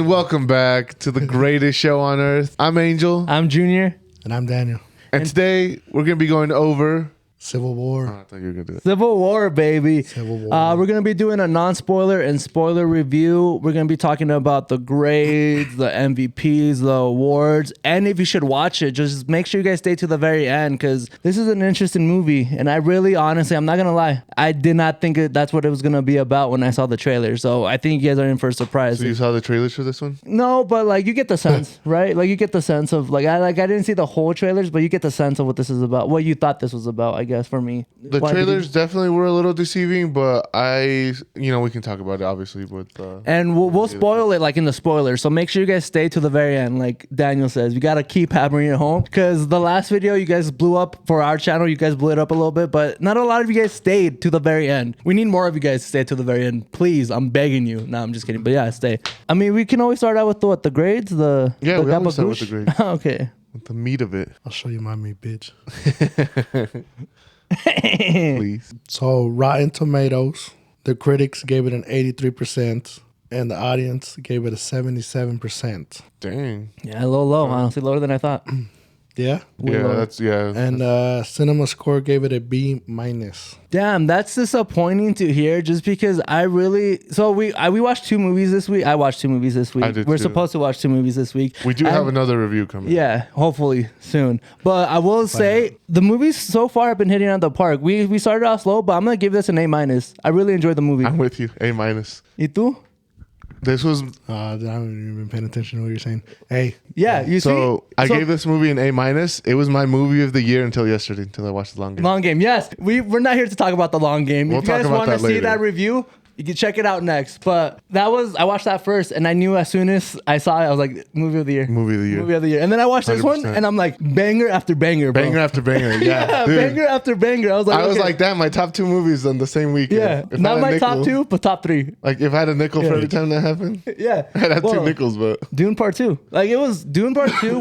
And welcome back to the greatest show on earth. I'm Angel. I'm Junior. And I'm Daniel. And today we're going to be going over Civil War. I thought you were going to do it. Civil War, baby. Civil War. We're going to be doing a non-spoiler and spoiler review. We're going to be talking about the grades, the MVPs, the awards, and if you should watch it, just make sure you guys stay to the very end because this is an interesting movie. And I really, honestly, I'm not going to lie, I did not think that's what it was going to be about when I saw the trailer. So I think you guys are in for a surprise. So you saw the trailers for this one? No, but like you get the sense, right? Like you get the sense of I didn't see the whole trailers, but you get the sense of what this is about, what you thought this was about, I guess, for me. The trailers definitely were a little deceiving, but we can talk about it obviously with and we'll spoil it like in the spoilers. So make sure you guys stay to the very end. Like Daniel says, you got to keep hammering it home because the last video you guys blew up for our channel, you guys blew it up a little bit, but not a lot of you guys stayed to the very end. We need more of you guys to stay to the very end. Please, I'm begging you. No, I'm just kidding. But yeah, stay. I mean, we can always start out with the grades, we always start with the grades. Okay. With the meat of it. I'll show you my meat, bitch. Please. So Rotten Tomatoes, the critics gave it an 83%, and the audience gave it a 77%. Dang. Yeah, a little low, honestly, lower than I thought. Yeah? And Cinema Score gave it a B-. Damn, that's disappointing to hear just because we watched 2 movies this week. I watched 2 movies this week. We're supposed to watch 2 movies this week. We do have another review coming. Yeah, hopefully soon. But I will say the movies so far have been hitting out the park. We started off slow, but I'm going to give this an A-. I really enjoyed the movie. I'm with you. A-. ¿Y tú? This was I haven't even been paying attention to what you're saying. Hey. Yeah, you see? So I gave this movie an A-. It was my movie of the year until yesterday, until I watched The Long Game. Long Game, yes. We're not here to talk about The Long Game. We'll if you guys want to see that review, you can check it out next. But I watched that first, and I knew as soon as I saw it, I was like, movie of the year. Movie of the year. And then I watched 100%. This one, and I'm like, banger after banger, bro. Banger after banger, yeah. Banger after banger. I was like, damn, my top 2 movies on the same weekend. Yeah, not my top 2, but top 3. Like, if I had a nickel for every time that happened. Yeah. I had 2 nickels, but. Dune Part 2. Dune Part 2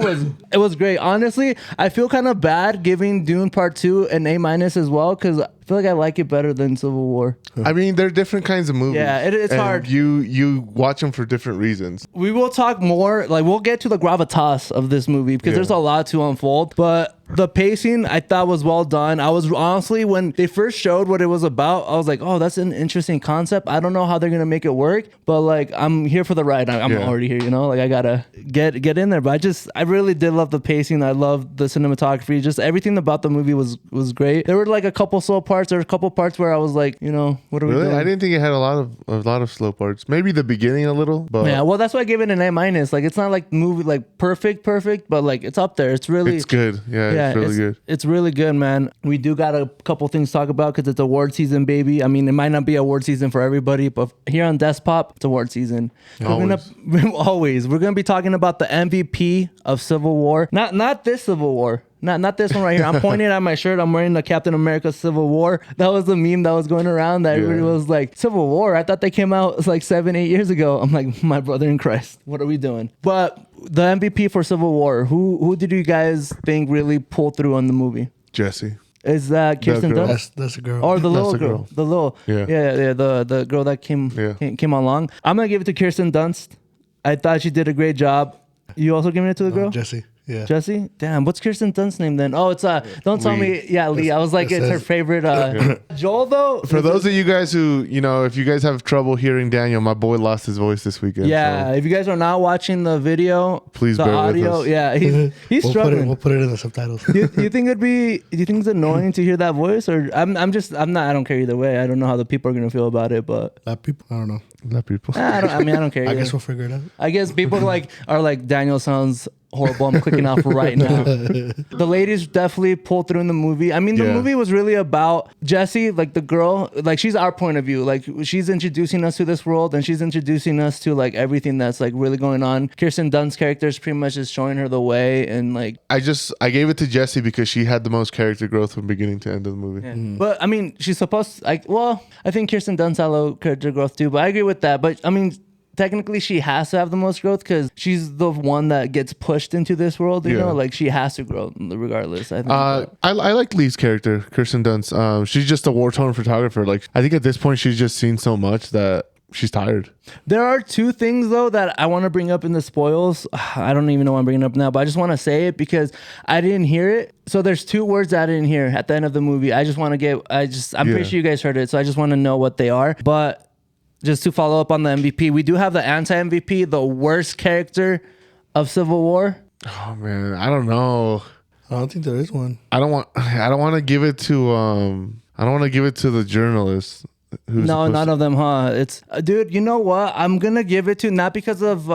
was great. Honestly, I feel kind of bad giving Dune Part 2 an A- as well, because I feel like I like it better than Civil War. I mean, they're different kinds of movies. Yeah, it's hard. You watch them for different reasons. We will talk more. We'll get to the gravitas of this movie because there's a lot to unfold. But the pacing I thought was well done. I was honestly, when they first showed what it was about, I was like, oh, that's an interesting concept. I don't know how they're gonna make it work, but I'm here for the ride. I'm already here, I gotta get in there. But I really did love the pacing. I loved the cinematography. Just everything about the movie was great. There were a couple slow parts. There were a couple parts where I was like, what are we doing? I didn't think it had a lot of slow parts. Maybe the beginning a little, but yeah. Well, that's why I gave it an A-. It's not like movie perfect, but it's up there. It's good. Yeah. It's really good. It's really good, man. We do got a couple things to talk about because it's award season, baby. I mean, it might not be award season for everybody, but here on Despop, it's award season. We're gonna be talking about the MVP of Civil War. Not this Civil War. Not this one right here. I'm pointing at my shirt. I'm wearing the Captain America Civil War. That was the meme that was going around that everybody was like, Civil War? I thought they came out 7-8 years ago. I'm like, my brother in Christ, what are we doing? But the MVP for Civil War, who did you guys think really pulled through on the movie? Jesse. Is that Kirsten Dunst? That's a girl. Or the little girl. The little. Yeah. The girl that came along. I'm going to give it to Kirsten Dunst. I thought she did a great job. You also giving it to the girl? Jesse. Yeah. Jesse? Damn, what's Kirsten Dunst's name then? Oh, it's don't tell me. Yeah, Lee. I was like, it's her favorite. Joel though. For those of you guys who, if you guys have trouble hearing Daniel, my boy lost his voice this weekend. Yeah, so. If you guys are not watching the video, please the bear audio. with us. Yeah, he's struggling. We'll put it in the subtitles. Do you think it's annoying to hear that voice, or I'm not. I don't care either way. I don't know how the people are gonna feel about it, but people, I don't know. Not people. I don't care. I guess we'll figure it out. I guess people are like Daniel sounds horrible. I'm clicking off right now. The ladies definitely pulled through in the movie. I mean, the movie was really about Jessie, the girl, she's our point of view. She's introducing us to this world, and she's introducing us to everything that's really going on. Kirsten Dunst's character is pretty much just showing her the way, and I gave it to Jessie because she had the most character growth from beginning to end of the movie. Yeah. But I mean, she's supposed to, I think Kirsten Dunst had low character growth too, but I agree with that. But I mean, technically she has to have the most growth because she's the one that gets pushed into this world, you know, she has to grow regardless. I think I like Lee's character, Kirsten Dunst. She's just a war-torn photographer. I think at this point she's just seen so much that she's tired. There are two things though that I want to bring up in the spoils. I don't even know why I'm bringing it up now, but I just want to say it because I didn't hear it. So there's two words that I didn't hear at the end of the movie. I'm pretty sure you guys heard it, so I just want to know what they are. But just to follow up on the MVP, we do have the anti-MVP, the worst character of Civil War. Oh man, I don't know. I don't think there is one. I don't want to give it to the journalist. No, none of them, huh? It's dude. You know what? I'm gonna give it to not because of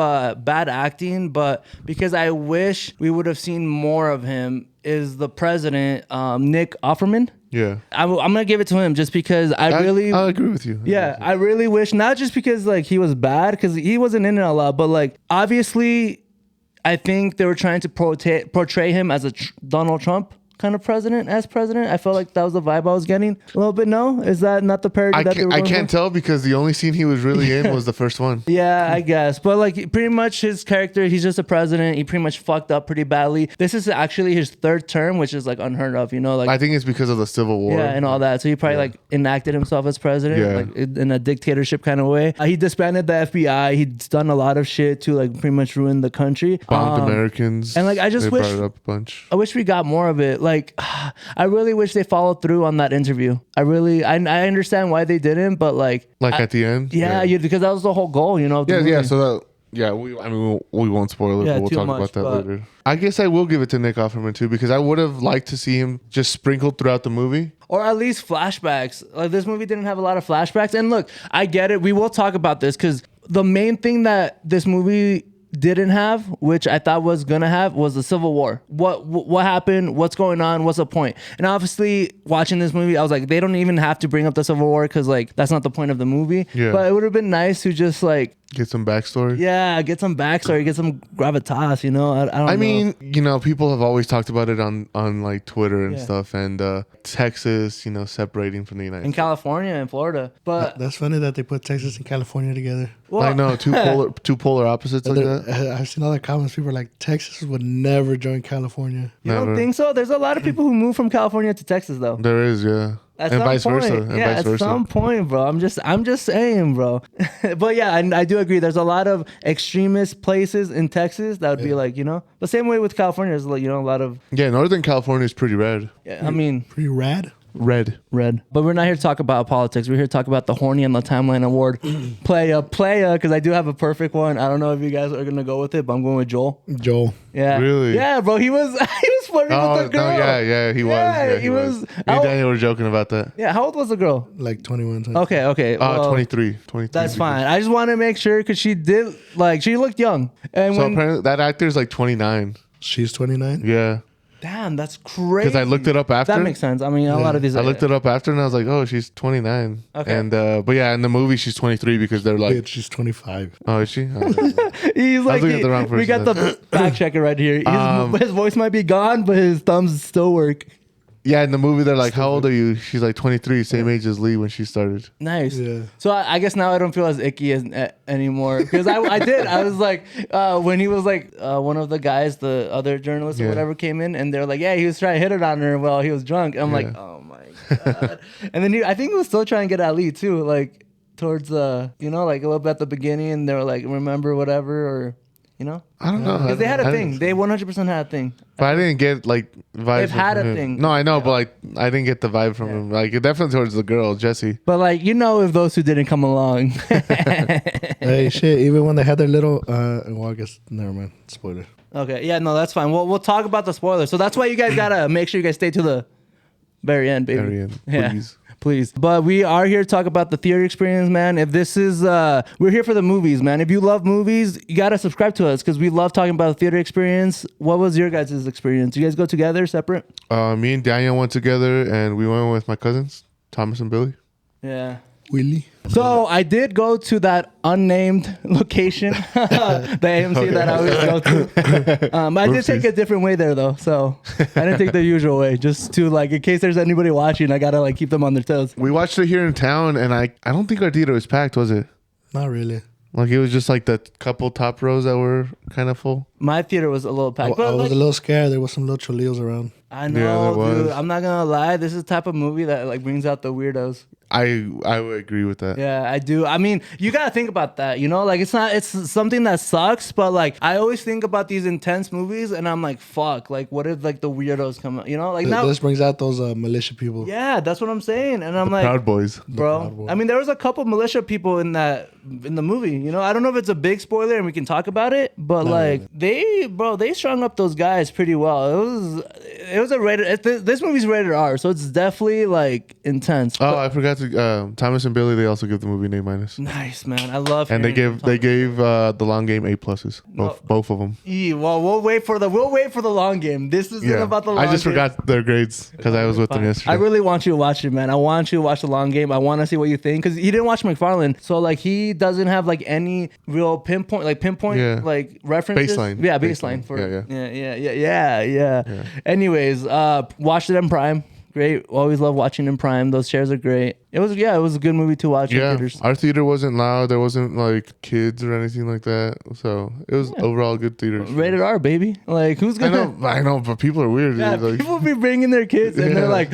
bad acting, but because I wish we would have seen more of him. Is the president, Nick Offerman? Yeah, I'm gonna give it to him just because I agree with you. I really wish, not just because like he was bad, because he wasn't in it a lot, but like obviously, I think they were trying to portray him as a Donald Trump kind of president. I felt like that was the vibe I was getting a little bit. No, is that not the parody that they were going I can't tell because the only scene he was really in was the first one. Yeah, I guess. But like pretty much his character, he's just a president. He pretty much fucked up pretty badly. This is actually his third term, which is like unheard of, you know, like I think it's because of the Civil War. Yeah, and all that. So he probably like enacted himself as president, like in a dictatorship kind of way. He disbanded the FBI. He's done a lot of shit to like pretty much ruin the country. Bombed Americans. And like I just wish brought it up a bunch. I wish we got more of it. Like I really wish they followed through on that interview. I understand why they didn't, but like at the end. Because that was the whole goal, you know. We won't spoil it, but we'll talk about that later. I guess I will give it to Nick Offerman too, because I would have liked to see him just sprinkled throughout the movie. Or at least flashbacks. Like this movie didn't have a lot of flashbacks. And look, I get it. We will talk about this because the main thing that this movie didn't have, which I thought was gonna have, was the Civil War. What happened? What's going on? What's the point? And obviously, watching this movie, I was like, they don't even have to bring up the Civil War because like that's not the point of the movie. Yeah. But it would have been nice to just like get some backstory. Yeah, get some backstory, get some gravitas. You know, I don't know. I mean, you know, people have always talked about it on like Twitter and stuff, and Texas, you know, separating from the United in States. California and Florida. But That's funny that they put Texas and California together. well, I know two polar opposites like that. I've seen other comments. People are like, Texas would never join California. You don't think so? There's a lot of people who move from California to Texas, though. There is, yeah. At And some vice point. versa. And yeah, vice at versa. some point, bro. I'm just saying, bro. But yeah, I do agree. There's a lot of extremist places in Texas that would be like, you know, the same way with California. There's like, you know, a lot of Northern California is pretty red. yeah. I mean, Pretty rad. Red. but we're not here to talk about politics. We're here to talk about the Horny and the Timeline Award. playa, because I do have a perfect one. I don't know if you guys are gonna go with it, but I'm going with Joel. Joel. Yeah, Really? Yeah, bro. He was flirting with the girl. He was. Yeah, he was. Me and Daniel were joking about that. Yeah, how old was the girl? Like 21. Okay. Well, 23. That's fine. I just want to make sure because she looked young. And So apparently that actor's like 29. She's 29. Yeah. Damn, that's crazy. Because I looked it up after. That makes sense. I mean, a lot of these. I looked it up after and I was like, oh, she's 29. Okay. And but yeah, in the movie she's 23 because they're like, Bitch, she's 25. oh, is she? Oh. He's like, looking at the wrong we got person the fact checker right here. His voice might be gone, but his thumbs still work. Yeah, in the movie they're like, how old are you? She's like 23, same age as Lee when she started. Nice. Yeah. So I guess now I don't feel as icky anymore because I did. I was like, when he was like one of the guys, the other journalists or whatever came in, and they're like, yeah, he was trying to hit it on her while he was drunk. I'm like, oh my god. And then I think he was still trying to get at Lee too, like towards you know, like a little bit at the beginning, and they were like, remember whatever, or you know. I don't know. Because they had a thing. They 100% had a thing. But I didn't get like vibes. They've had from a him. thing. No, I know, but like I didn't get the vibe from him. Like definitely towards the girl, Jessie. But like, you know, if those two didn't come along. Hey, shit. Even when they had their little, well, I guess never mind. Spoiler. Okay, yeah, no, that's fine. We'll talk about the spoilers. So that's why you guys gotta make sure you guys stay to the very end, baby. Very end, Yeah. please. But we are here to talk about the theater experience, man. If this is, we're here for the movies, man. If you love movies, you gotta subscribe to us because we love talking about the theater experience. What was your guys' experience? You guys go together, separate? Me and Daniel went together, and we went with my cousins, Thomas and Billy. Yeah. Willie. So I did go to that unnamed location, the AMC that I always go to. I did take a different way there though, so I didn't take the usual way. Just to like, in case there's anybody watching, I gotta like keep them on their toes. We watched it here in town, and I don't think our theater was packed, was it? Not really. Like it was just like the couple top rows that were kind of full. My theater was a little packed. I was a little scared. There was some little cholillos around. I know, dude. I'm not gonna lie. This is the type of movie that like brings out the weirdos. I would agree with that. Yeah, I do. I mean, you gotta think about that, you know? Like, it's something that sucks, but like, I always think about these intense movies, and I'm like, fuck, like, what if like the weirdos come out, you know? Like, now this brings out those militia people. Yeah, that's what I'm saying, and I'm like, Proud Boys, bro. I mean, there was a couple militia people in the movie, you know? I don't know if it's a big spoiler and we can talk about it, but they strung up those guys pretty well. It was a rated. This movie's rated R, so it's definitely like intense. Oh, I forgot to Thomas and Billy. They also give the movie an A-. Nice, man. I love. And they gave The Long Game A+. Both of them. Well, we'll wait for the long game. This isn't about the long game. I just forgot their grades because I was with them yesterday. I really want you to watch it, man. I want you to watch The Long Game. I want to see what you think because he didn't watch McFarlane, so like he doesn't have like any real pinpoint like references. Baseline. Yeah, baseline for yeah. Anyways, watched it in Prime. Great. Always love watching in Prime. Those chairs are great. It was a good movie to watch in theaters. Our theater wasn't loud. There wasn't like kids or anything like that. So it was overall a good theater. Rated R, baby. Like who's gonna? I know, but people are weird. Yeah, like, people be bringing their kids and they're like,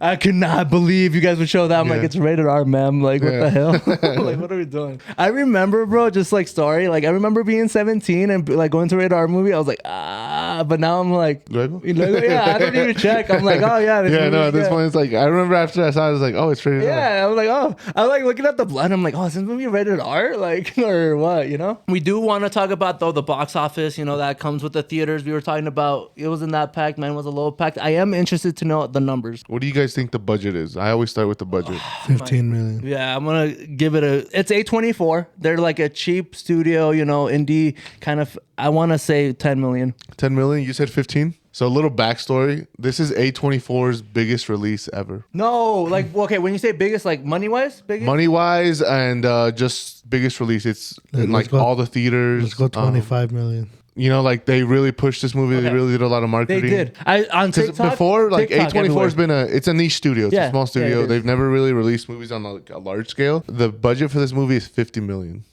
I could not believe you guys would show that. I'm like, it's rated R, ma'am. Like what the hell? Like what are we doing? I remember, bro. Just like story. Like I remember being 17 and like going to a rated R movie. I was like, but now I'm like, I don't even check. I'm like, oh yeah. At this point it's like I remember after I saw it, I was like, oh, it's rated R. Yeah, I was like, oh, I was like looking at the blood. I'm like, oh, is this movie rated R? Like, or what, you know? We do want to talk about, though, the box office, you know, that comes with the theaters. We were talking about, it wasn't that packed. Mine was a little packed. I am interested to know the numbers. What do you guys think the budget is? I always start with the budget. 15 million. Yeah, I'm going to give it it's A24. They're like a cheap studio, you know, indie kind of, I want to say 10 million. 10 million? You said 15? So a little backstory. This is A24's biggest release ever. No, like, okay, when you say biggest, like money-wise? Biggest? Money-wise and just biggest release. It's in like all the theaters. Let's go 25 million. You know, like they really pushed this movie. Okay. They really did a lot of marketing. They did. On TikTok, before, like A24 has been it's a niche studio. It's a small studio. Yeah, they've never really released movies on like a large scale. The budget for this movie is 50 million.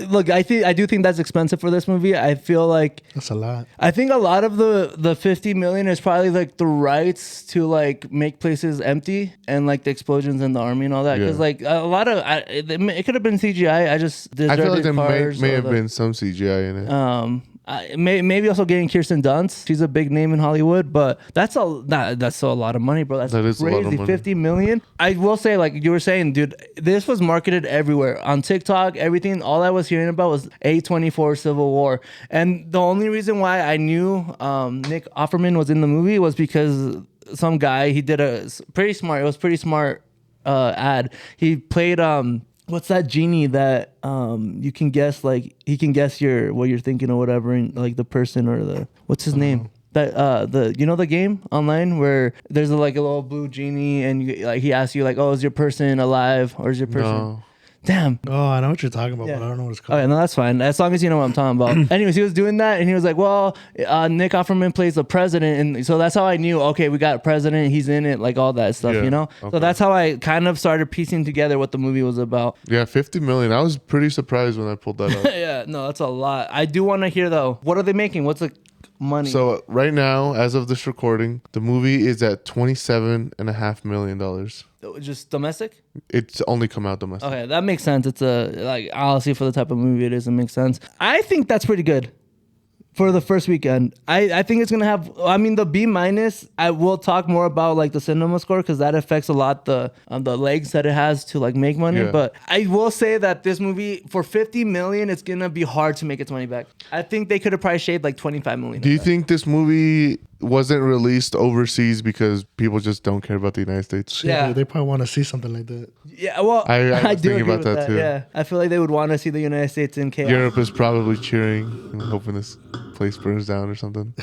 Look, I do think that's expensive for this movie. I feel like that's a lot. I think a lot of the 50 million is probably like the rights to like make places empty and like the explosions in the army and all that. Because like a lot of it could have been CGI. I feel like there may have been some CGI in it. Maybe also getting Kirsten Dunst. She's a big name in Hollywood, but that's still a lot of money, bro. That is crazy. A lot of money. 50 million. I will say, like you were saying, dude, this was marketed everywhere on TikTok. Everything. All I was hearing about was A24 Civil War, and the only reason why I knew Nick Offerman was in the movie was because some guy he did a pretty smart. It was pretty smart ad. He played what's that genie that you can guess, like he can guess what you're thinking or whatever, and like the person or what's his name, that the game online where there's like a little blue genie and like he asks you like, oh, is your person alive or is your person? No. Damn. Oh, I know what you're talking about, but I don't know what it's called. Okay, no, that's fine. As long as you know what I'm talking about. Anyways, he was doing that, and he was like, well, Nick Offerman plays the president, and so that's how I knew, okay, we got a president, he's in it, like all that stuff, you know? Okay. So that's how I kind of started piecing together what the movie was about. Yeah, 50 million. I was pretty surprised when I pulled that up. Yeah, no, that's a lot. I do want to hear, though, what are they making? What's the money? So right now, as of this recording, the movie is at $27.5 million. Just domestic? It's only come out domestic. Okay, that makes sense. It's honestly, for the type of movie it is, it makes sense. I think that's pretty good for the first weekend. I think it's gonna have, I mean, the B-. I will talk more about like the cinema score because that affects a lot the legs that it has to like make money. Yeah. But I will say that this movie for 50 million, it's gonna be hard to make its money back. I think they could have probably shaved like 25 million. Do you think this movie wasn't released overseas because people just don't care about the United States? Yeah, they probably want to see something like that. Yeah, well, I do agree about with that too. Yeah, I feel like they would want to see the United States in chaos. Europe is probably cheering and hoping this place burns down or something.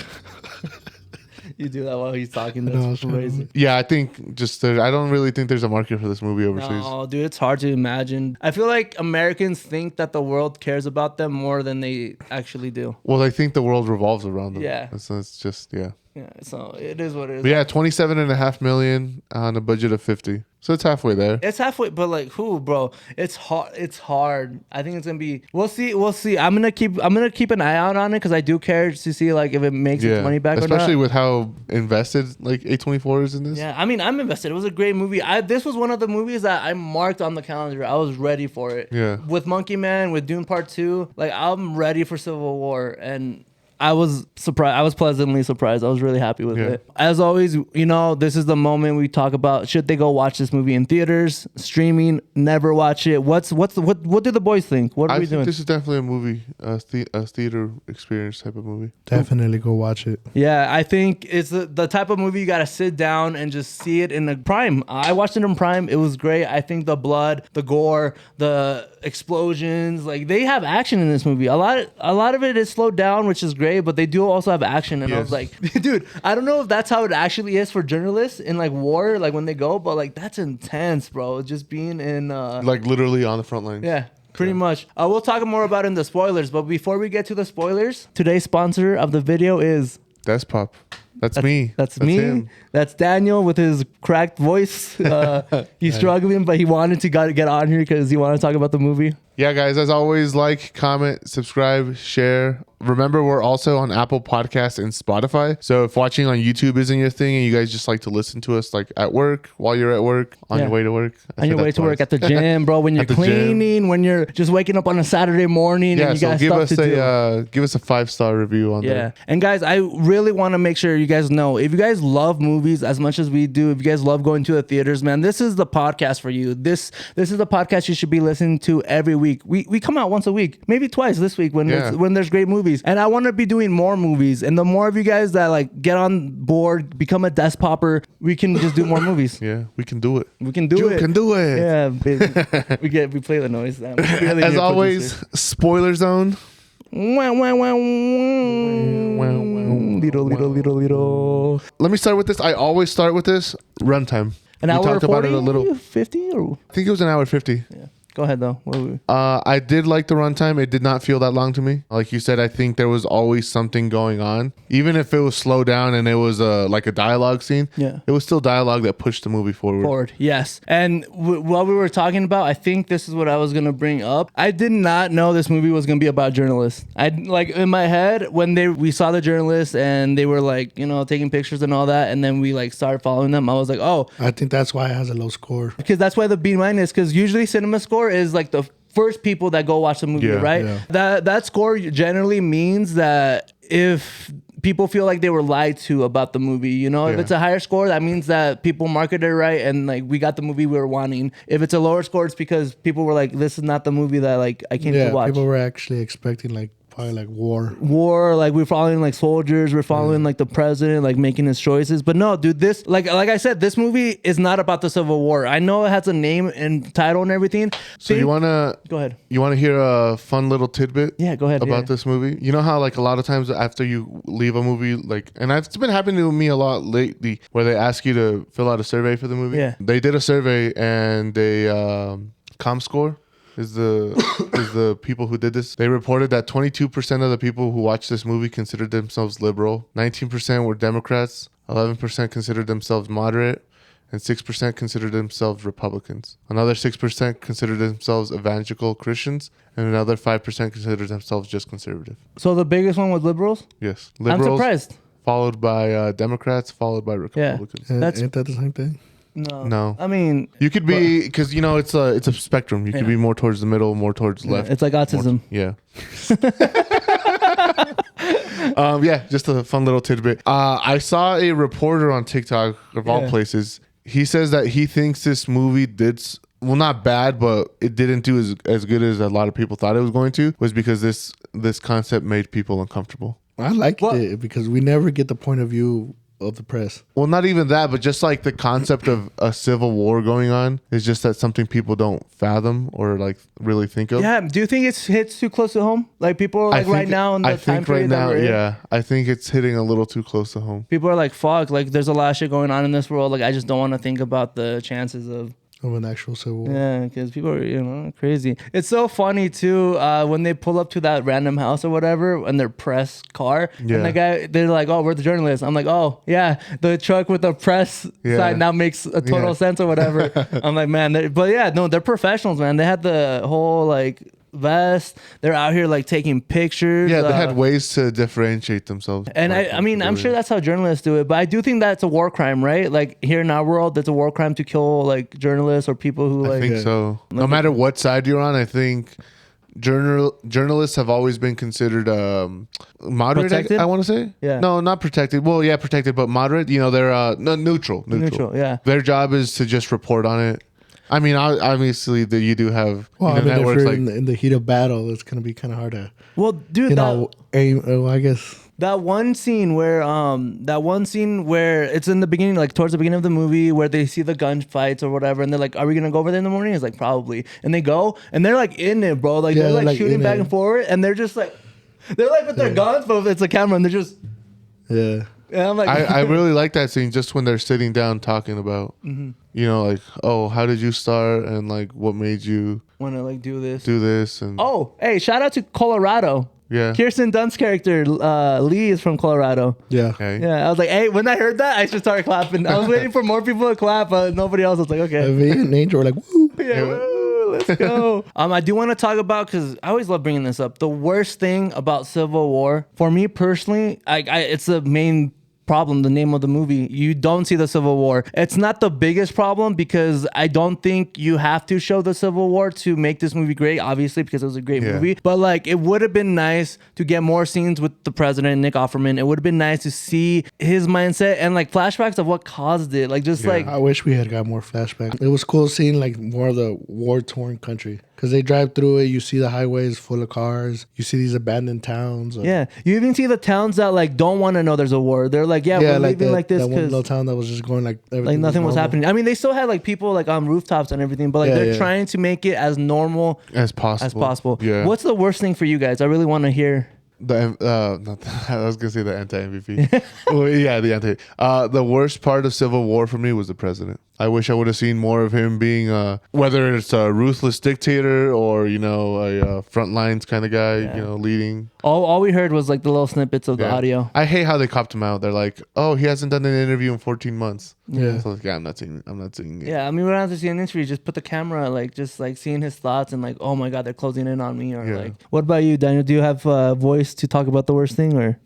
You do that while he's talking. That's crazy. Yeah, I think I don't really think there's a market for this movie overseas. No, dude, it's hard to imagine. I feel like Americans think that the world cares about them more than they actually do. Well, I think the world revolves around them. Yeah. So it's just, yeah. Yeah, so it is what it is. But yeah, 27.5 million on a budget of 50. So it's halfway there. It's halfway, but like who, bro? It's hard. It's hard. I think it's gonna be. We'll see. We'll see. I'm gonna keep an eye out on it because I do care to see like if it makes its money back. Especially or not. with how invested like A24 is in this. Yeah, I mean, I'm invested. It was a great movie. This was one of the movies that I marked on the calendar. I was ready for it. Yeah. With Monkey Man, with Dune Part 2, like I'm ready for Civil War, and I was surprised. I was pleasantly surprised. I was really happy with it. As always, this is the moment we talk about should they go watch this movie in theaters, streaming, never watch it. What do the boys think? What are we doing? This is definitely a movie, a theater experience type of movie. Definitely go watch it. Yeah, I think it's the type of movie you got to sit down and just see it in the Prime. I watched it in Prime. It was great. I think the blood, the gore, the explosions, like they have action in this movie. A lot of it is slowed down, which is great. But they do also have action, and I was like, dude, I don't know if that's how it actually is for journalists in like war, like when they go, but like that's intense, bro. Just being in like literally on the front lines. Yeah. Pretty much. We'll talk more about it in the spoilers, but before we get to the spoilers, today's sponsor of the video is Despop. That's me. That's me. Him. That's Daniel with his cracked voice. He's struggling, but he wanted to get on here because he wanted to talk about the movie. Yeah, guys, as always, like, comment, subscribe, share. Remember, we're also on Apple Podcasts and Spotify. So if watching on YouTube isn't your thing and you guys just like to listen to us like at work, while you're at work, on your way to work. On your way to work, at the gym, bro, when you're cleaning, when you're just waking up on a Saturday morning and you got stuff to do. Give us a 5-star review on there. And guys, I really want to make sure you guys know, if you guys love movies as much as we do, if you guys love going to the theaters, man, this is the podcast for you. This is the podcast you should be listening to every week. We come out once a week, maybe twice this week when there's great movies. And I want to be doing more movies. And the more of you guys that like get on board, become a desk popper, we can just do more movies. Yeah, we can do it. We can do it. You can do it. Yeah, we play the noise. Really as always, spoiler zone. Little. Let me start with this. I always start with this. Runtime. An hour talked 40, about it a little. 50? Or? I think it was an hour 50. Yeah. Go ahead, though. What were we? I did like the runtime. It did not feel that long to me. Like you said, I think there was always something going on. Even if it was slowed down and it was like a dialogue scene, it was still dialogue that pushed the movie forward. Yes. And while we were talking about, I think this is what I was going to bring up. I did not know this movie was going to be about journalists. I like in my head, when we saw the journalists and they were like, taking pictures and all that, and then we like started following them, I was like, oh. I think that's why it has a low score. Because that's why the B- because usually cinema score is like the first people that go watch the movie, right? Yeah. That score generally means that if people feel like they were lied to about the movie, if it's a higher score, that means that people marketed it right and like we got the movie we were wanting. If it's a lower score, it's because people were like, this is not the movie that like I came to watch. People were actually expecting like probably like war, like we're following like soldiers, we're following like the president, like making his choices. But no, dude, this like I said, this movie is not about the Civil War. I know it has a name and title and everything. So you wanna go ahead? You wanna hear a fun little tidbit? Yeah, go ahead. About this movie. You know how like a lot of times after you leave a movie, like, and it's been happening to me a lot lately, where they ask you to fill out a survey for the movie. Yeah, they did a survey and they ComScore. Is the people who did this. They reported that 22% of the people who watched this movie considered themselves liberal, 19% were Democrats, 11% considered themselves moderate, and 6% considered themselves Republicans. Another 6% considered themselves evangelical Christians, and another 5% considered themselves just conservative. So the biggest one was liberals? Yes. Liberals, I'm surprised. Followed by Democrats, followed by Republicans. Yeah. Ain't that the same thing? No. I mean, you could be, because it's a spectrum. You could be more towards the middle, more towards the left. It's like autism. Just a fun little tidbit. I saw a reporter on TikTok of all places. He says that he thinks this movie did not bad, but it didn't do as good as a lot of people thought it was going to. Was because this concept made people uncomfortable. I liked it because we never get the point of view of the press. Well, not even that, but just like the concept of a civil war going on is just that something people don't fathom or like really think of. Yeah. Do you think it hits too close to home? Like people are like right now in the time period that we're in? I think it's hitting a little too close to home. People are like, fuck, like there's a lot of shit going on in this world. Like I just don't want to think about the chances of of an actual civil war. Yeah, because people are, crazy. It's so funny too when they pull up to that random house or whatever in their press car. Yeah. And the guy, they're like, "Oh, we're the journalists." I'm like, "Oh, yeah, the truck with the press sign now makes a total sense or whatever." I'm like, man, but yeah, no, they're professionals, man. They had the whole like vest. They're out here like taking pictures. Yeah, they had ways to differentiate themselves. And I mean, I'm sure that's how journalists do it, but I do think that's a war crime, right? Like here in our world, it's a war crime to kill like journalists or people who like. I think so. No matter what side you're on, I think journalists have always been considered moderate. Protected? I want to say. Yeah. No, not protected. Well, yeah, protected, but moderate. They're neutral. Neutral, yeah. Their job is to just report on it. I mean, obviously, you do have Well, I mean, if networks you're like in the heat of battle, it's gonna be kind of hard to, Well, dude, aim. I guess. that one scene where it's in the beginning, like towards the beginning of the movie, where they see the gunfights or whatever, and they're like, "Are we gonna go over there in the morning?" It's like probably, and they go, and they're like in it, bro. Like they're like shooting back and forth, and they're just like, they're like with their guns, but it's a camera, and they're just. Yeah. And I'm like, I really like that scene just when they're sitting down talking about, like, oh, how did you start and like what made you want to like do this. and Oh, hey, shout out to Colorado. yeah. Kirsten Dunst character Lee is from Colorado. Yeah. Okay. Yeah, I was like, hey, when I heard that, I just started clapping. I was waiting for more people to clap, but nobody else was like, okay. Me and Angel were like, woo. Yeah, woo, let's go. I do want to talk about, because I always love bringing this up, the worst thing about Civil War for me personally. It's the main problem, the name of the movie. You don't see the Civil War. It's not the biggest problem because I don't think you have to show the Civil War to make this movie great, obviously, because it was a great movie. But like, it would have been nice to get more scenes with the president, Nick Offerman. It would have been nice to see his mindset and like flashbacks of what caused it. Like just like, I wish we had got more flashbacks. It was cool seeing like more of the war-torn country. Because they drive through it, you see the highways full of cars. You see these abandoned towns. yeah, you even see the towns that like don't want to know there's a war. They're like, we're like leaving like this that one because little town that was just going like everything like nothing was normal. happening. I mean, they still had like people like on rooftops and everything, but like they're trying to make it as normal as possible. Yeah. What's the worst thing for you guys? I really want to hear. I was gonna say the anti-MVP. Well, yeah, the anti. The worst part of Civil War for me was the president. I wish I would have seen more of him being whether it's a ruthless dictator or a front lines kind of guy, leading. All we heard was like the little snippets of the audio. I hate how they copped him out. They're like, oh, he hasn't done an interview in 14 months. Yeah. So like, I'm not seeing it. Yeah, I mean, we don't have to see an interview. Just put the camera, like, just like seeing his thoughts and like, oh my god, they're closing in on me, or like. What about you, Daniel? Do you have a voice to talk about the worst thing, or?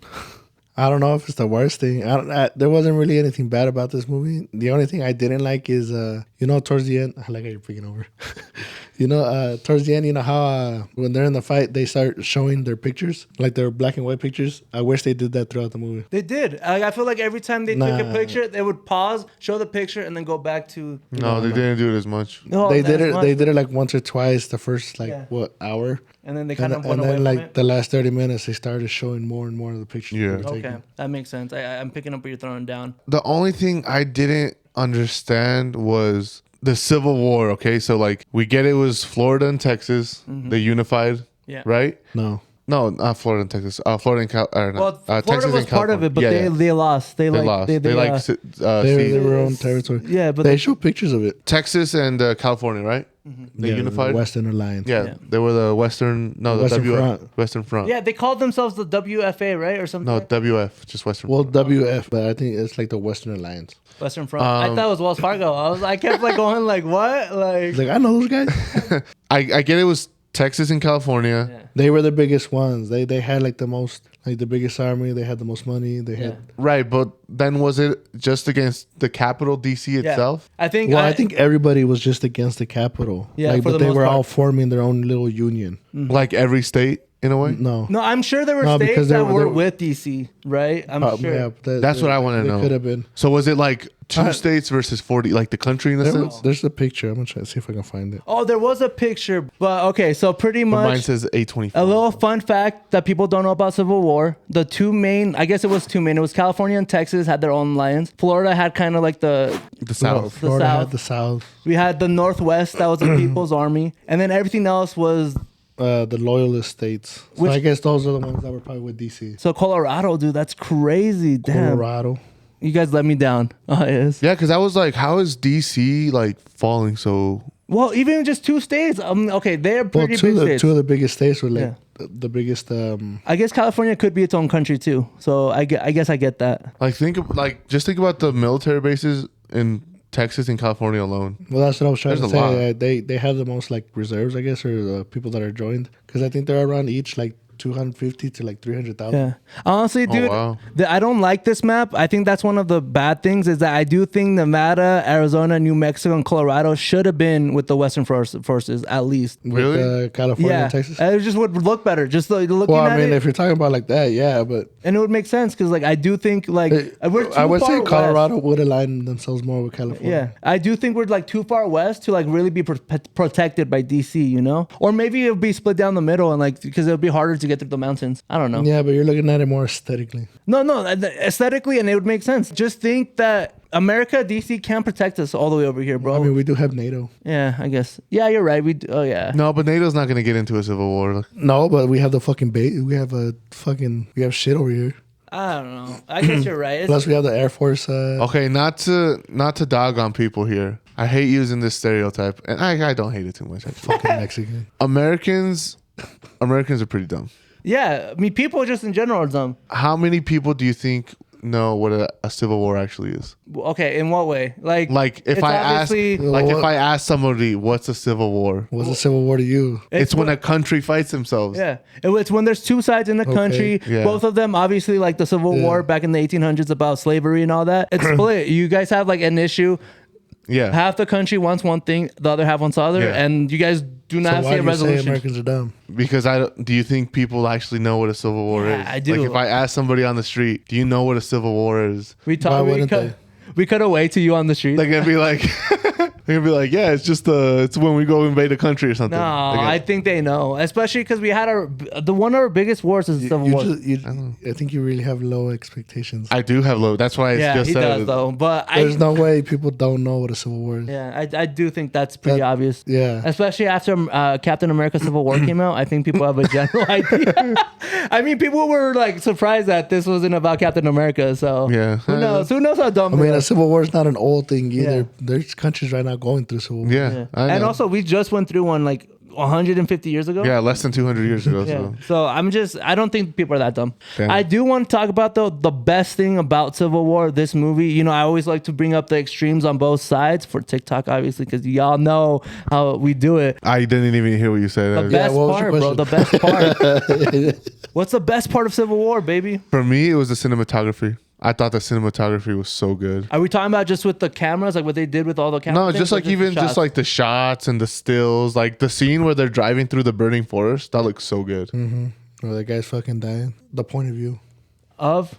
I don't know if it's the worst thing. There wasn't really anything bad about this movie. The only thing I didn't like is, towards the end, I like how you're freaking over. Towards the end, how when they're in the fight, they start showing their pictures, like their black and white pictures. I wish they did that throughout the movie. They did. I feel like every time they took a picture, they would pause, show the picture, and then go back to. No, they didn't do it as much. No, they did it. They did it like once or twice. The first hour. And then they kind of went and away then from like it. the last 30 minutes, they started showing more and more of the pictures. Yeah. They were taking. Okay, that makes sense. I'm picking up what you're throwing down. The only thing I didn't understand was the Civil War. Okay, so like we get it was Florida and Texas. They unified. Yeah. Right. No, not Florida and Texas. Florida and Florida Texas was and part of it, but they lost. They lost. they were own territory. Yeah, but they show pictures of it. Texas and California, right? They unified. The Western Alliance. Yeah, they were the Western. No, the Western Front. Western Front. Yeah, they called themselves the WFA, right, or something. No, WF, just Western. Well, WF, but I think it's like the Western Alliance. Western Front. I thought it was Wells Fargo. I kept like going like, what? Like, It's like, I know those guys. I get it was Texas and California. Yeah. They were the biggest ones. They had like the most, like the biggest army. They had the most money. They had. Right, but then was it just against the capital, DC itself? I think. Well, I think everybody was just against the capital. Yeah, like, for but the they most were part. all forming their own little union. Like every state, in a way. No. No, I'm sure there were No, states because that they were were- with DC, right? I'm sure. Yeah, That's what I want to know. Could have been. So was it like two states versus 40, like the country in a sense? There's a picture. I'm gonna try to see if I can find it. Oh, there was a picture, but okay. So pretty But mine much. says 824. A little fun fact that people don't know about Civil War. The two main, I guess it was two main. It was California and Texas had their own alliance. Florida had kind of like the South. Florida South. had the South. We had the Northwest, that was the People's Army. And then everything else was, The loyalist states. So Which- I guess those are the ones that were probably with DC. so Colorado, dude, that's crazy. Damn. Colorado. You guys let me down. Oh, yes. Yeah, because I was like, how is DC like falling so? Well, even just 2 states. Okay, they're Well, pretty big states. two of the biggest states were like Yeah. the biggest. I guess California could be its own country too. So I guess I get that. Like just think about the military bases in Texas and California alone. Well, that's what I was trying There's to a lot. say. They have the most like reserves, I guess, or the people that are joined, because I think they're around each like 250 to like 300,000. Yeah. Honestly, dude, wow. I don't like this map. I think that's one of the bad things is that I do think Nevada, Arizona, New Mexico, and Colorado should have been with the Western forces at least. With Really? California Yeah. and Texas. It just would look better. Just like, looking Well, at I mean, it. if you're talking about like that, yeah, but And it would make sense because, like, I do think, like, we're too I would far say west. Colorado would align themselves more with California. Yeah, I do think we're like too far west to like really be protected by DC, you know? Or maybe it'll be split down the middle and like because it'll be harder to get through the mountains. I don't know. Yeah, but you're looking at it more aesthetically. No, aesthetically, and it would make sense. Just think that America, DC can't protect us all the way over here, bro. I mean, we do have NATO. Yeah, I guess. Yeah, you're right. We do. Oh yeah. No, but NATO's not gonna get into a civil war. No, but we have the fucking base. We have shit over here. I don't know. I guess you're right. Plus, we have the Air Force. Okay, not to dog on people here. I hate using this stereotype, and I don't hate it too much. fucking Mexican. Americans are pretty dumb. Yeah, I mean, people just in general are dumb. How many people do you think know what a civil war actually is? Okay, in what way? Like If it's I ask, obviously- if I ask somebody what's a civil war, What's a civil war to you? it's when a country fights themselves. Yeah, it's when there's 2 sides in the country. Yeah. Both of them, obviously, like the Civil War back in the 1800s about slavery and all that. It's split. You guys have like an issue. Yeah. Half the country wants one thing, the other half wants the other, Yeah. and you guys do So not why see a do you say resolution. Americans are dumb? Because do you think people actually know what a civil war Yeah, is? I do. Like if I ask somebody on the street, do you know what a civil war is? We Why talk. wouldn't We cut away to you on the street. They're gonna be like, yeah, it's just it's when we go invade a country or something. No, Like, I think they know, especially because we had one of our biggest wars is the Civil War. I think you really have low expectations. I do have low. That's why I Yeah, just he said does it. though. But There's no way people don't know what a civil war is. Yeah, I do think that's pretty That- obvious. yeah. Especially after Captain America Civil War came out, I think people have a general idea. I mean, people were like surprised that this wasn't about Captain America. So Yeah. who knows? Who knows how dumb? I mean, they a are. civil war is not an old thing either. Yeah. There's countries right now going through civil war. Yeah, Yeah. I know. And also, we just went through one like 150 years ago. yeah, less than 200 years ago. Yeah. So So I don't think people are that dumb. Damn. I do want to talk about though the best thing about Civil War, this movie. You know, I always like to bring up the extremes on both sides for TikTok, obviously, because y'all know how we do it. I didn't even hear what you said. The best what was your part, bro. The best part. What's the best part of Civil War, baby? For me, it was the cinematography. I thought the cinematography was so good. Are we talking about just with the cameras, like what they did with all the cameras? No, just like even just like the shots and the stills, like the scene where they're driving through the burning forest. That looks so good. Where the guy's fucking dying. The point of view. of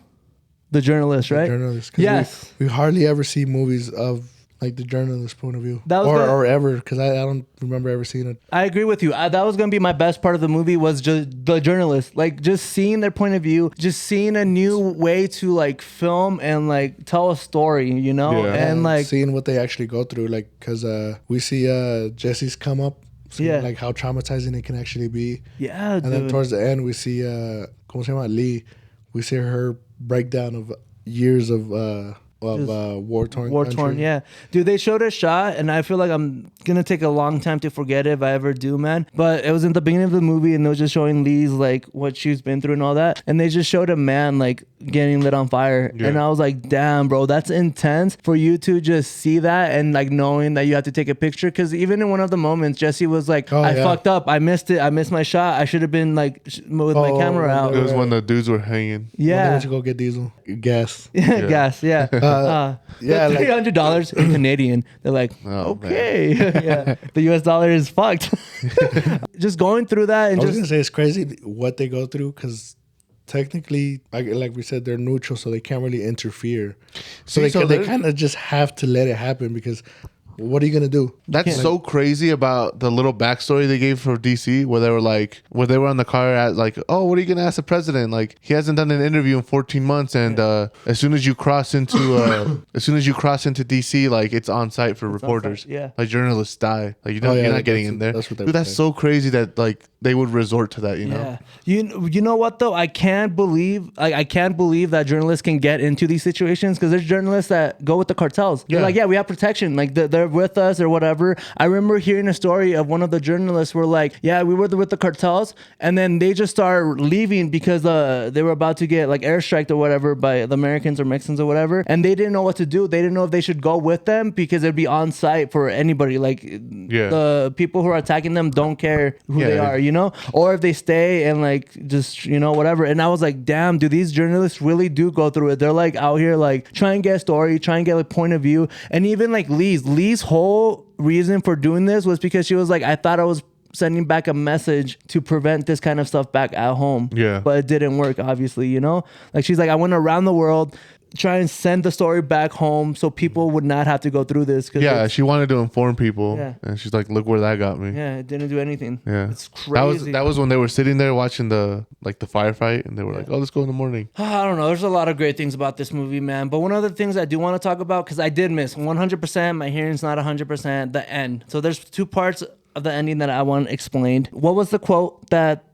the journalist, right? Journalists. 'Cause Yes. We hardly ever see movies of like the journalist point of view. That was or ever, because I don't remember ever seeing it. I agree with you. That was gonna be my best part of the movie was just the journalist, like just seeing their point of view, just seeing a new way to like film and like tell a story, you know, Yeah. and like seeing what they actually go through, like because we see Jesse's come up, seeing, Yeah. like how traumatizing it can actually be, yeah, and then dude. towards the end we see ¿cómo se llama? Lee. We see her breakdown of years of war torn. War torn, yeah, dude. They showed a shot, and I feel like I'm gonna take a long time to forget it if I ever do, man. But it was in the beginning of the movie, and they was just showing Lee's like what she's been through and all that, and they just showed a man like getting lit on fire, Yeah. and I was like, damn, bro, that's intense for you to just see that and like knowing that you have to take a picture. Because even in one of the moments, Jesse was like, Oh, I yeah. fucked up, I missed it, I missed my shot, I should have been like with my Oh, camera when out. they It was when the dudes were hanging. When they Yeah. went to go get diesel gas. Gas, yeah. yeah, like- $300 in Canadian. They're like, Oh, okay, yeah. The US dollar is fucked. Just going through that and I was gonna just say it's crazy what they go through because technically, like we said, they're neutral, so they can't really interfere. So See, so they there's- kind of just have to let it happen because what are you gonna do? That's so crazy about the little backstory they gave for DC, where they were on the car at like, oh, what are you gonna ask the president? Like, he hasn't done an interview in 14 months, and as soon as you cross into DC, like it's on site for reporters. Yeah, like journalists die. Like you're not getting in there. That's so crazy that like they would resort to that. You know. You know what though? I can't believe that journalists can get into these situations, because there's journalists that go with the cartels. They're like, we have protection. Like they're with us or whatever. I remember hearing a story of one of the journalists were like, we were with the cartels, and then they just started leaving because they were about to get like airstriked or whatever by the Americans or Mexicans or whatever, and they didn't know what to do. They didn't know if they should go with them because it'd be on site for anybody. Like the people who are attacking them don't care who they are, you know, or if they stay and like just, you know, whatever. And I was like, damn, do these journalists really do go through it? They're like out here like try and get a story, try and get a point of view. And even like Lee's whole reason for doing this was because she was like, I thought I was sending back a message to prevent this kind of stuff back at home. But it didn't work, obviously, you know? Like she's like, I went around the world try and send the story back home so people would not have to go through this. She wanted to inform people. And she's like, look where that got me. It didn't do anything. It's crazy. That was when they were sitting there watching the firefight, and they were like, oh, let's go in the morning. I don't know. There's a lot of great things about this movie, man. But one of the things I do want to talk about, because I did miss 100%, my hearing's not 100%, the end. So there's two parts of the ending that I want explained. What was the quote that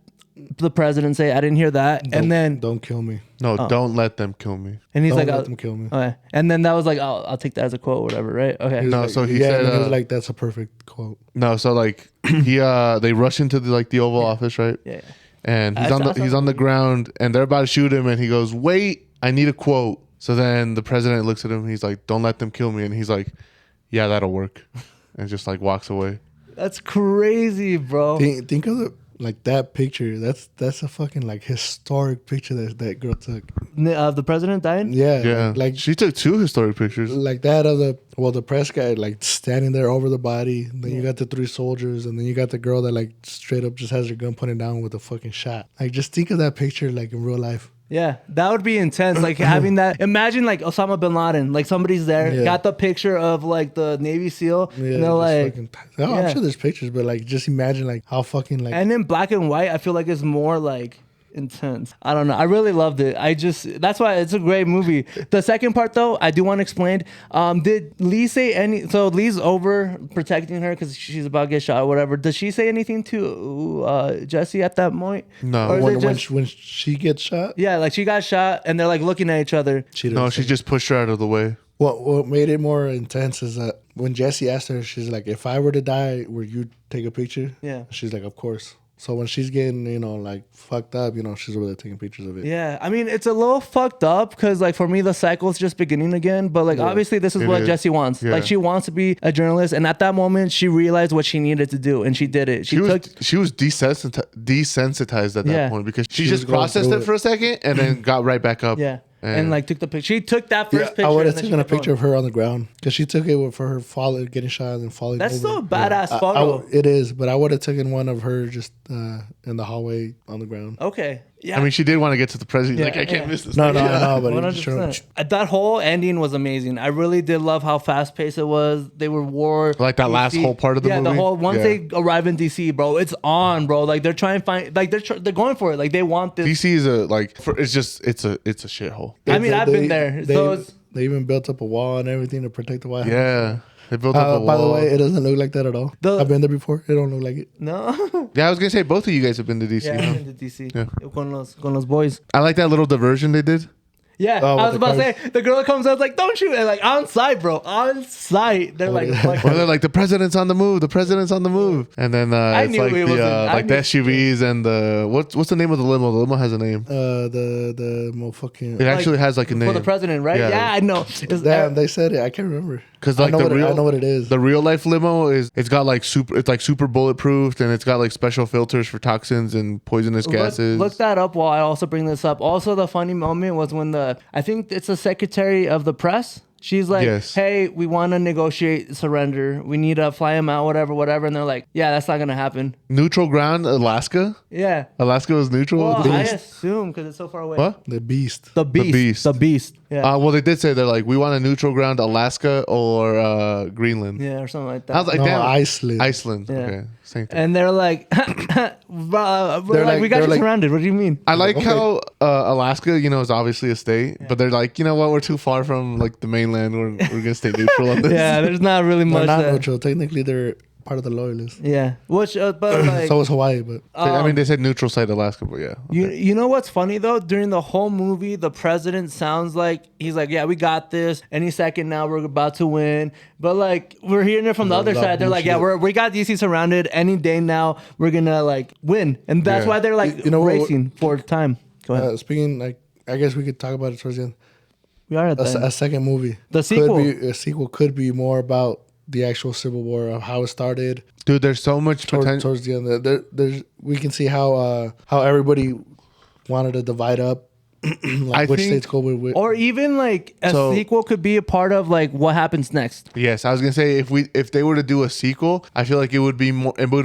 the president say? I didn't hear that. And then don't kill me. No, don't let them kill me. And he's don't like, let them kill me. Okay. And then that was like, I'll take that as a quote or whatever, right? Okay. No, like, so he said, he was like, that's a perfect quote. No, so like they rush into the Oval Office, right? And he's on the ground, and they're about to shoot him, and he goes, wait, I need a quote. So then the president looks at him, and he's like, don't let them kill me. And he's like, yeah, that'll work. And just like walks away. That's crazy, bro. Think of it like that picture. That's a fucking like historic picture that girl took. Of the president dying? Yeah. Like she took two historic pictures. Like that of the press guy like standing there over the body. Then you got the three soldiers, and then you got the girl that like straight up just has her gun pointed down with a fucking shot. Like just think of that picture like in real life. Yeah, that would be intense. Like having that. Imagine like Osama bin Laden. Like somebody's there, got the picture of like the Navy SEAL. Yeah, and they're like, I'm sure there's pictures, but like just imagine like how fucking like. And in black and white, I feel like it's more like intense. I don't know. I really loved it. That's why it's a great movie. The second part though, I do want to explain. Did Lee say any? So Lee's over protecting her because she's about to get shot or whatever. Does she say anything to Jesse at that point? No. When she gets shot? Yeah, like she got shot and they're like looking at each other. She just pushed her out of the way. What made it more intense is that when Jesse asked her, she's like, if I were to die, would you take a picture? Yeah. She's like, of course. So when she's getting, like fucked up, she's over there taking pictures of it. Yeah. I mean, it's a little fucked up because like for me, the cycle's just beginning again. But like obviously this is what Jessie wants. Yeah. Like she wants to be a journalist. And at that moment, she realized what she needed to do. And she did it. She was desensitized at that point because she just processed it for a second and then got right back up. Yeah. And like took the picture. She took that first picture. I would have taken a picture of her on the ground because she took it for her getting shot and falling. That's over. so badass photo. It is, but I would have taken one of her just in the hallway on the ground. Okay. Yeah. I mean, she did want to get to the president. Like, I can't miss this. No, but 100%. That whole ending was amazing. I really did love how fast paced it was. They were war. Like that DC. Last whole part of the movie. Yeah, the whole once they arrive in DC, bro, it's on, bro. Like they're trying to find, like they're going for it. Like they want this. DC is it's a shithole. I mean, I've been there. They even built up a wall and everything to protect the White House. Yeah. They built up a wall. By the way, it doesn't look like that at all. I've been there before. It don't look like it. No. Yeah, I was gonna say both of you guys have been to DC. Yeah, I've been to DC. Yeah. Con los boys. I like that little diversion they did. Yeah, I was about to say, the girl comes out like, don't shoot. And like, on site, bro. On site. They're like, they're like, the president's on the move. The president's on the move. And then it's like the SUVs and the, what's the name of the limo? The limo has a name. The motherfucking. It actually has like a name. For the president, right? Yeah, I know. Damn, they said it. I can't remember. Because like I know what it is. The real life limo it's got like super bulletproof, and it's got like special filters for toxins and poisonous gases. Look that up while I also bring this up. Also, the funny moment was when I think it's the secretary of the press. She's like, Yes. hey, we want to negotiate surrender. We need to fly him out, whatever. And they're like, yeah, that's not going to happen. Neutral ground, Alaska? Yeah. Alaska was neutral? Well, I assume because it's so far away. What? The Beast. The Beast. Yeah. Well, they did say they're like, we want a neutral ground, Alaska or Greenland. Yeah, or something like that. I was like, No, damn. Iceland. Iceland. Yeah. Okay. Same thing. And they're like, we got you surrounded. What do you mean? I like Okay. how Alaska, you know, is obviously a state, but they're like, you know what? We're too far from like the mainland. We're gonna stay neutral on this. Yeah, there's not really They're much. not neutral. Technically, they're part of the loyalists. Yeah, which but like, So is Hawaii, but I mean, they said neutral site Alaska, but yeah. you know what's funny though? During the whole movie, the president sounds like he's like, yeah, we got this. Any second now, we're about to win. But like, we're hearing it from the other side. They're like, yeah, we got DC surrounded. Any day now, we're gonna like win, and that's Yeah. why they're like racing for time. Go ahead. speaking, like, I guess we could talk about it towards the end. We are at the end. A second movie. The sequel. A sequel could be more about the actual Civil War, of how it started. Dude, there's so much potential. Towards the end, there's we can see how everybody wanted to divide up, like which states go with. Or even like a sequel could be a part of like what happens next. Yes, I was gonna say if they were to do a sequel, I feel like it would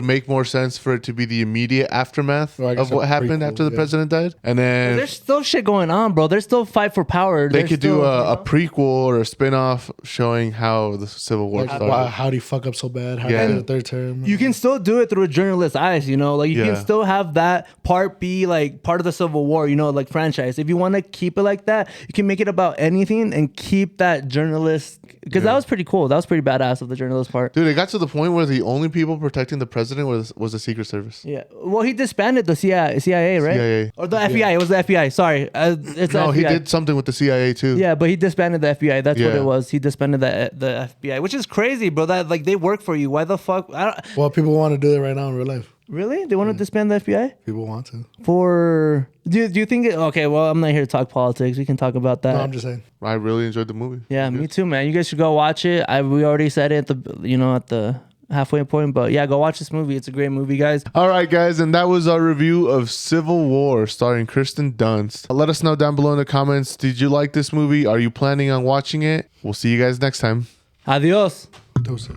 make more sense for it to be the immediate aftermath of what happened after the president died, and then There's still shit going on, bro. There's still fight for power. they could do a prequel or a spin-off showing how the Civil War started. How do you fuck up so bad? How Yeah. did the third term? You can still do it through a journalist's eyes, you know, like you can still have that part be like part of the Civil War, you know, like franchise. If you want to keep it like that, you can make it about anything and keep that journalist, because that was pretty cool. That was pretty badass of the journalist part. Dude, it got to the point where the only people protecting the president was the Secret Service. Yeah. Well, he disbanded the CIA, right? CIA. Or the FBI. It was the FBI. Sorry. It's No, the FBI. he did something with the CIA too. Yeah, but he disbanded the FBI. That's what Yeah. it was. He disbanded the FBI, which is crazy, bro. That like they work for you. Why the fuck? Well, people want to do that right now in real life. Really? They want to disband the FBI People want to. for? Do you think? Okay, well, I'm not here to talk politics. We can talk about that. No, I'm just saying. I really enjoyed the movie. Yeah, me too, man. You guys should go watch it. We already said it at the halfway point, but yeah, go watch this movie. It's a great movie, guys. All right, guys, and that was our review of Civil War starring Kirsten Dunst. Let us know down below in the comments. Did you like this movie? Are you planning on watching it? We'll see you guys next time. Adios. Doses.